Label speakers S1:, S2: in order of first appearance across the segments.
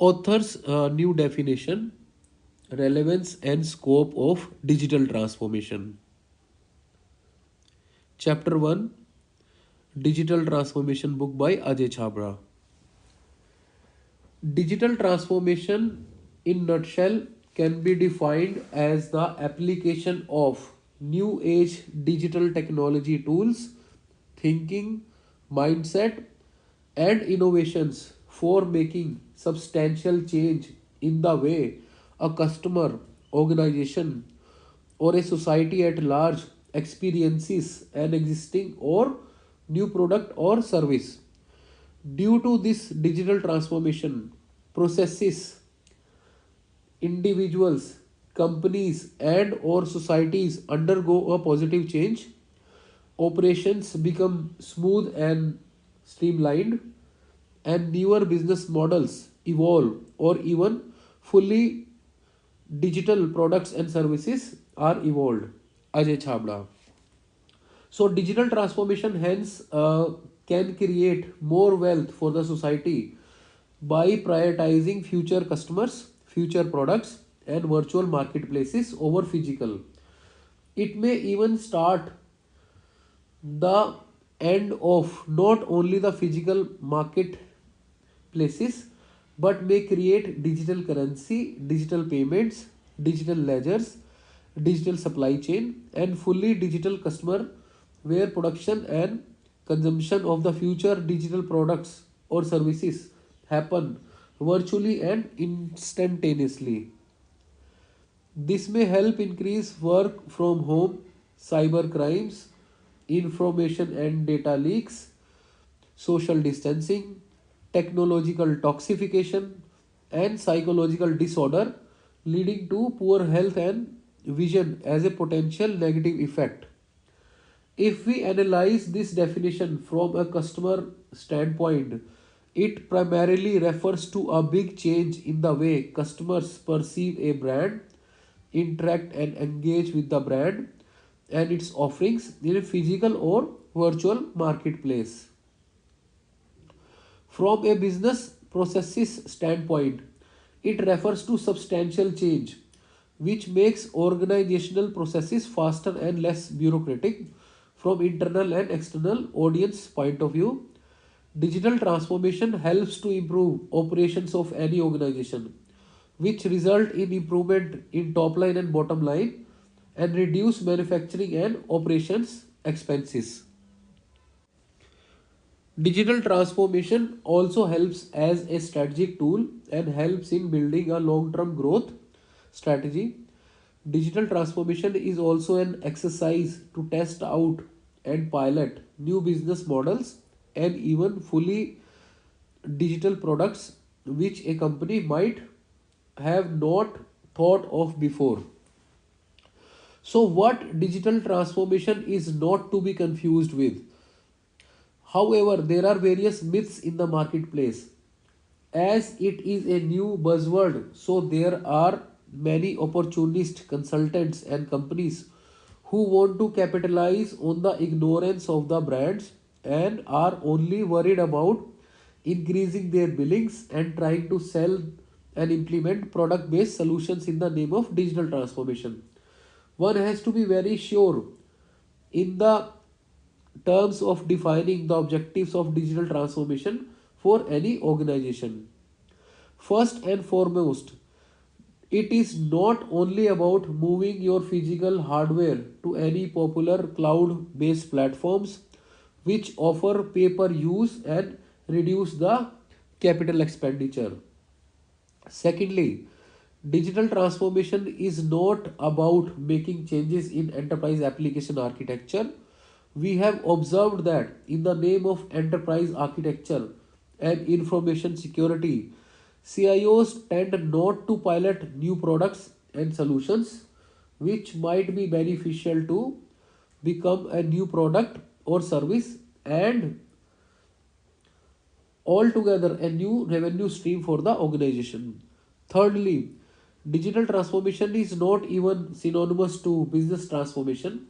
S1: Author's new definition, relevance and scope of digital transformation. Chapter 1, Digital Transformation book by Ajay Chabra. Digital transformation in nutshell can be defined as the application of new age digital technology tools, thinking, mindset and innovations for making substantial change in the way a customer, organization or a society at large experiences an existing or new product or service. Due to this digital transformation, processes, individuals, companies and or societies undergo a positive change. Operations become smooth and streamlined and newer business models evolve or even fully digital products and services are evolved. Ajay Chabda. So digital transformation hence can create more wealth for the society by prioritizing future customers, future products and virtual marketplaces over physical. It may even start the end of not only the physical marketplaces but may create digital currency, digital payments, digital ledgers, digital supply chain and fully digital customer where production and consumption of the future digital products or services happen virtually and instantaneously. This may help increase work from home, cyber crimes, information and data leaks, social distancing, technological toxification, and psychological disorder, leading to poor health and vision as a potential negative effect. If we analyze this definition from a customer standpoint, it primarily refers to a big change in the way customers perceive a brand, interact and engage with the brand and its offerings in a physical or virtual marketplace. From a business processes standpoint, it refers to substantial change which makes organizational processes faster and less bureaucratic. From internal and external audience point of view, digital transformation helps to improve operations of any organization, which result in improvement in top line and bottom line and reduce manufacturing and operations expenses. Digital transformation also helps as a strategic tool and helps in building a long-term growth strategy. Digital transformation is also an exercise to test out and pilot new business models and even fully digital products which a company might have not thought of before. So, what digital transformation is not to be confused with? However, there are various myths in the marketplace. As it is a new buzzword, so there are many opportunist consultants and companies who want to capitalize on the ignorance of the brands and are only worried about increasing their billings and trying to sell and implement product based solutions in the name of digital transformation. One has to be very sure in the terms of defining the objectives of digital transformation for any organization. First and foremost, it is not only about moving your physical hardware to any popular cloud based platforms which offer pay per use and reduce the capital expenditure. Secondly, digital transformation is not about making changes in enterprise application architecture. We have observed that in the name of enterprise architecture and information security, CIOs tend not to pilot new products and solutions which might be beneficial to become a new product or service and altogether a new revenue stream for the organization. Thirdly, digital transformation is not even synonymous to business transformation,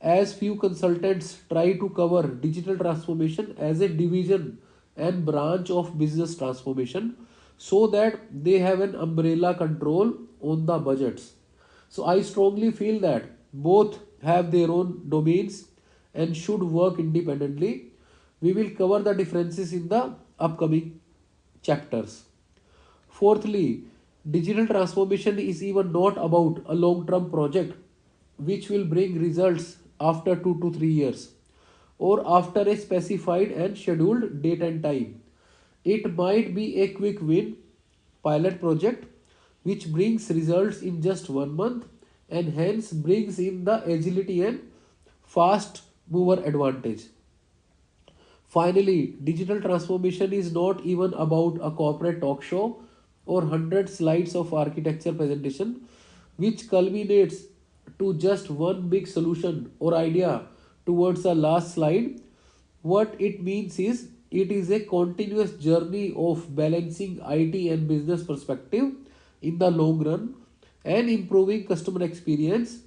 S1: as few consultants try to cover digital transformation as a division and branch of business transformation, so that they have an umbrella control on the budgets. So I strongly feel that both have their own domains and should work independently. We will cover the differences in the upcoming chapters. Fourthly, digital transformation is even not about a long term project which will bring results after 2 to 3 years or after a specified and scheduled date and time. It might be a quick win pilot project which brings results in just 1 month and hence brings in the agility and fast mover advantage. Finally, digital transformation is not even about a corporate talk show or 100 slides of architecture presentation, which culminates to just one big solution or idea towards the last slide. What it means is it is a continuous journey of balancing IT and business perspective in the long run and improving customer experience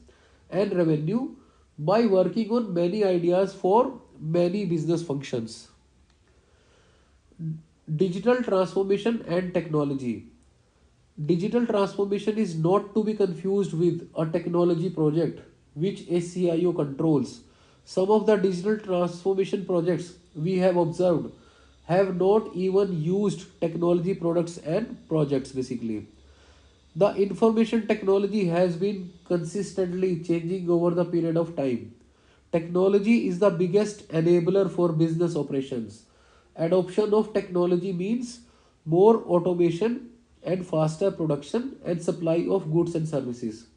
S1: and revenue by working on many ideas for many business functions. Digital transformation and technology. Digital transformation is not to be confused with a technology project which a CIO controls. Some of the digital transformation projects we have observed have not even used technology products and projects basically. The information technology has been consistently changing over the period of time. Technology is the biggest enabler for business operations. Adoption of technology means more automation and faster production and supply of goods and services.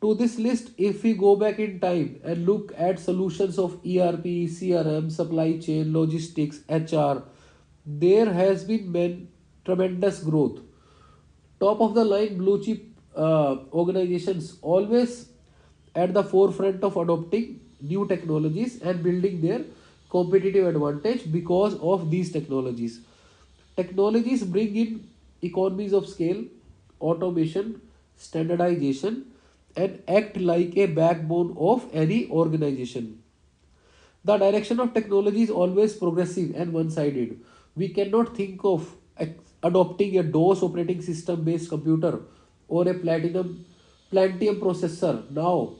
S1: To this list, if we go back in time and look at solutions of ERP, CRM, supply chain, logistics, HR, there has been tremendous growth. Top of the line blue chip organizations always at the forefront of adopting new technologies and building their competitive advantage because of these technologies. Technologies bring in economies of scale, automation, standardization, and act like a backbone of any organization. The direction of technology is always progressive and one sided. We cannot think of adopting a DOS operating system based computer or a Plantium processor now,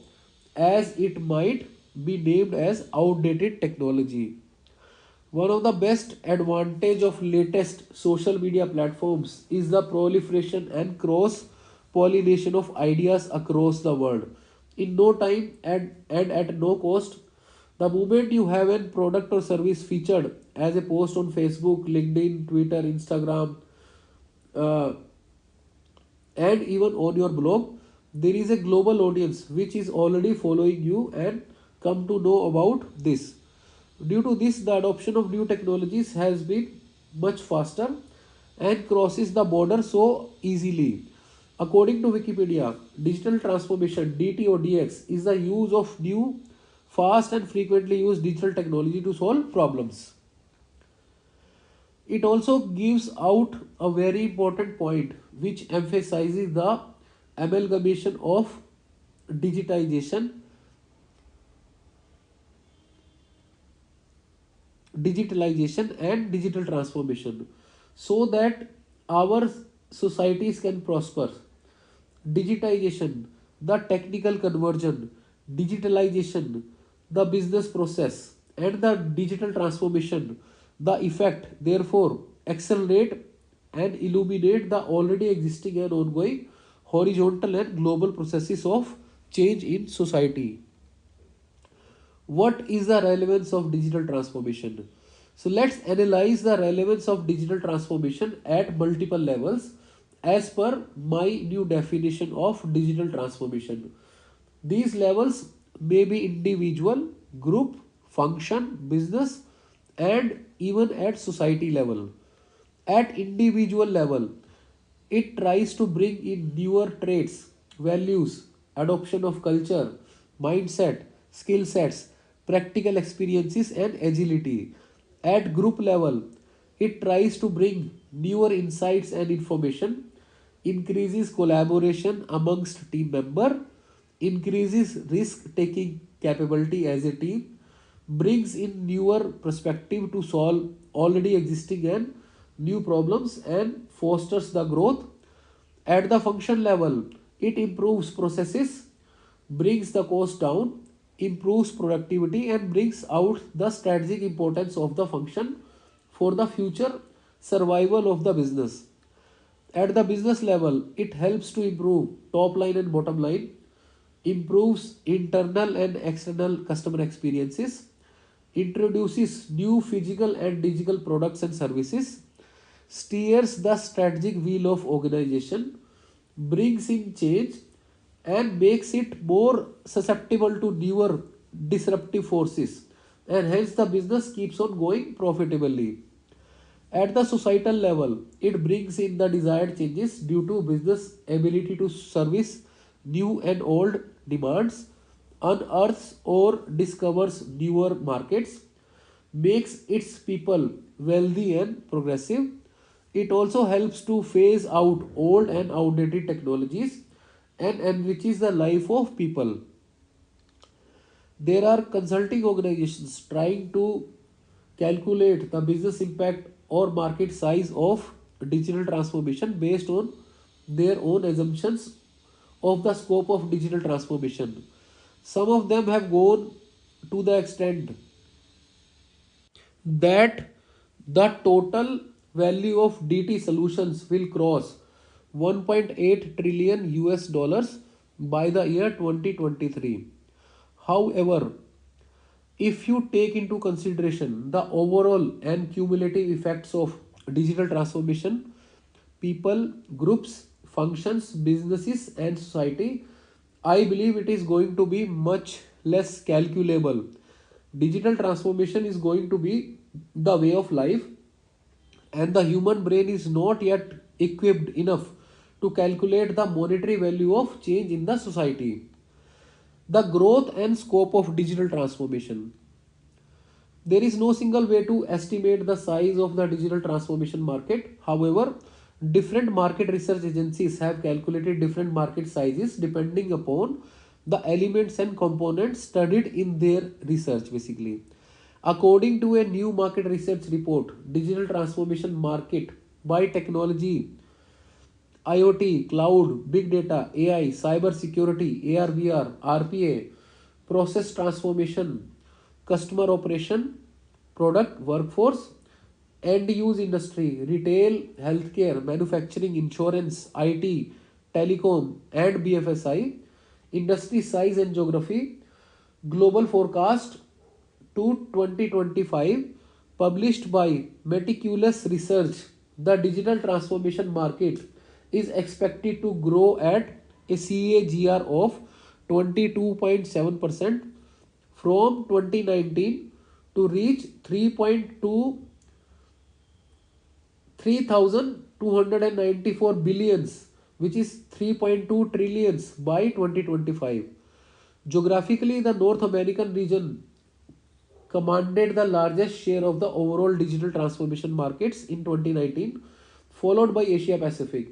S1: as it might be named as outdated technology. One of the best advantage of latest social media platforms is the proliferation and cross pollination of ideas across the world. In no time and at no cost, the moment you have a product or service featured as a post on Facebook, LinkedIn, Twitter, Instagram, uh, and even on your blog, there is a global audience which is already following you and come to know about this. Due to this, the adoption of new technologies has been much faster and crosses the border so easily. According to Wikipedia, digital transformation (DTODX) is the use of new, fast, and frequently used digital technology to solve problems. It also gives out a very important point which emphasizes the amalgamation of digitization, digitalization and digital transformation so that our societies can prosper. Digitization, the technical conversion, digitalization, the business process, and the digital transformation, the effect, therefore, accelerate and illuminate the already existing and ongoing horizontal and global processes of change in society. What is the relevance of digital transformation? So let's analyze the relevance of digital transformation at multiple levels as per my new definition of digital transformation. These levels may be individual, group, function, business, and even at society level. At individual level, it tries to bring in newer traits, values, adoption of culture, mindset, skill sets, practical experiences, and agility. At group level, it tries to bring newer insights and information, increases collaboration amongst team member, increases risk taking capability as a team, brings in newer perspective to solve already existing and new problems and fosters the growth. At the function level, it improves processes, brings the cost down, improves productivity, and brings out the strategic importance of the function for the future survival of the business. At the business level, it helps to improve top line and bottom line, improves internal and external customer experiences, introduces new physical and digital products and services, steers the strategic wheel of organization, brings in change, and makes it more susceptible to newer disruptive forces, and hence the business keeps on going profitably. At the societal level, it brings in the desired changes due to business ability to service new and old demands, unearths or discovers newer markets, makes its people wealthy and progressive. It also helps to phase out old and outdated technologies and enriches the life of people. There are consulting organizations trying to calculate the business impact or market size of digital transformation based on their own assumptions of the scope of digital transformation. Some of them have gone to the extent that the total value of DT solutions will cross 1.8 trillion US dollars by the year 2023. However, if you take into consideration the overall and cumulative effects of digital transformation, people, groups, functions, businesses, and society, I believe it is going to be much less calculable. Digital transformation is going to be the way of life, and the human brain is not yet equipped enough to calculate the monetary value of change in the society. The growth and scope of digital transformation. There is no single way to estimate the size of the digital transformation market. However, different market research agencies have calculated different market sizes depending upon the elements and components studied in their research basically. According to a new market research report, digital transformation market by technology, IoT, cloud, big data, AI, cyber security, AR, VR, RPA, process transformation, customer operation, product, workforce, end use industry, retail, healthcare, manufacturing, insurance, IT, telecom, and BFSI, industry size and geography, global forecast to 2025, published by Meticulous Research. The digital transformation market is expected to grow at a CAGR of 22.7% from 2019 to reach 3,294 billions, which is 3.2 trillions by 2025. Geographically, the North American region commanded the largest share of the overall digital transformation markets in 2019, followed by Asia Pacific.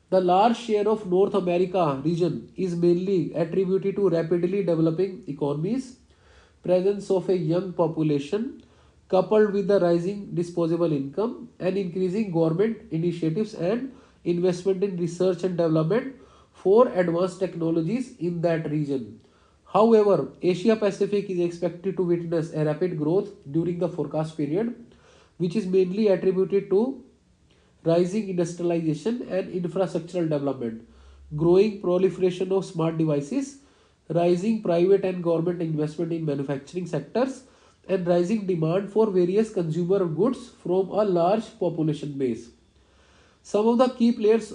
S1: The large share of North America region is mainly attributed to rapidly developing economies, presence of a young population, coupled with the rising disposable income and increasing government initiatives and investment in research and development for advanced technologies in that region. However, Asia Pacific is expected to witness a rapid growth during the forecast period, which is mainly attributed to rising industrialization and infrastructural development, growing proliferation of smart devices, rising private and government investment in manufacturing sectors, and rising demand for various consumer goods from a large population base. Some of the key players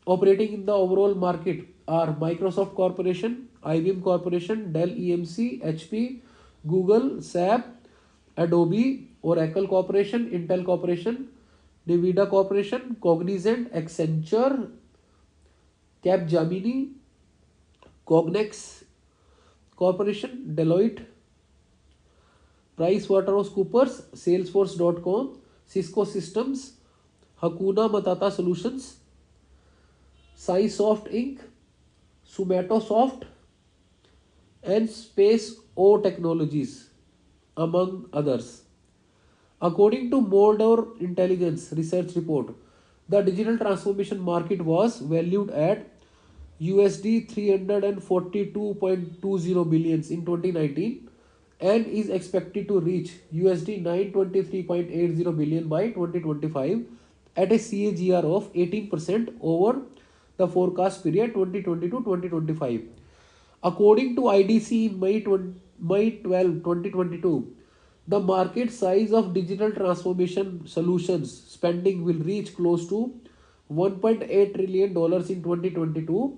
S1: operating in the overall market are Microsoft Corporation, IBM Corporation, Dell EMC, HP, Google, SAP, Adobe, Oracle Corporation, Intel Corporation, Nvidia Corporation, Cognizant, Accenture, Capgemini, Cognex Corporation, Deloitte, PricewaterhouseCoopers, Salesforce.com, Cisco Systems, Hakuna Matata Solutions, SciSoft Inc., Sumatosoft, and Space O Technologies, among others. According to Mordor Intelligence research report, the digital transformation market was valued at USD 342.20 billions in 2019 and is expected to reach USD 923.80 billion by 2025 at a CAGR of 18% over the forecast period 2020 to 2025. According to IDC in May 12, 2022, the market size of digital transformation solutions spending will reach close to $1.8 trillion in 2022,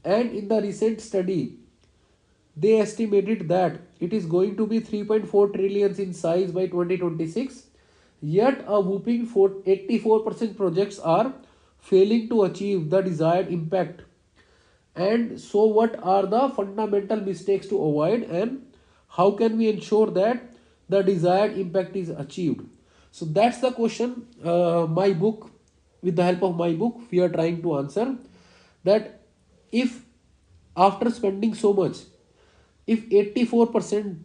S1: and in the recent study they estimated that it is going to be 3.4 trillion in size by 2026. Yet a whopping 84% projects are failing to achieve the desired impact. And so what are the fundamental mistakes to avoid, and how can we ensure that the desired impact is achieved? So that's the question. My book, with the help of my book, we are trying to answer that if after spending so much, if 84%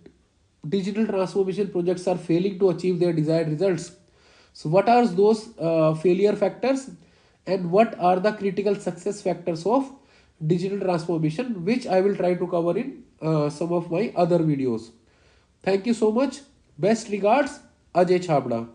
S1: digital transformation projects are failing to achieve their desired results, so what are those failure factors, and what are the critical success factors of digital transformation, which I will try to cover in some of my other videos. Thank you so much. Best regards, Ajay Chabda.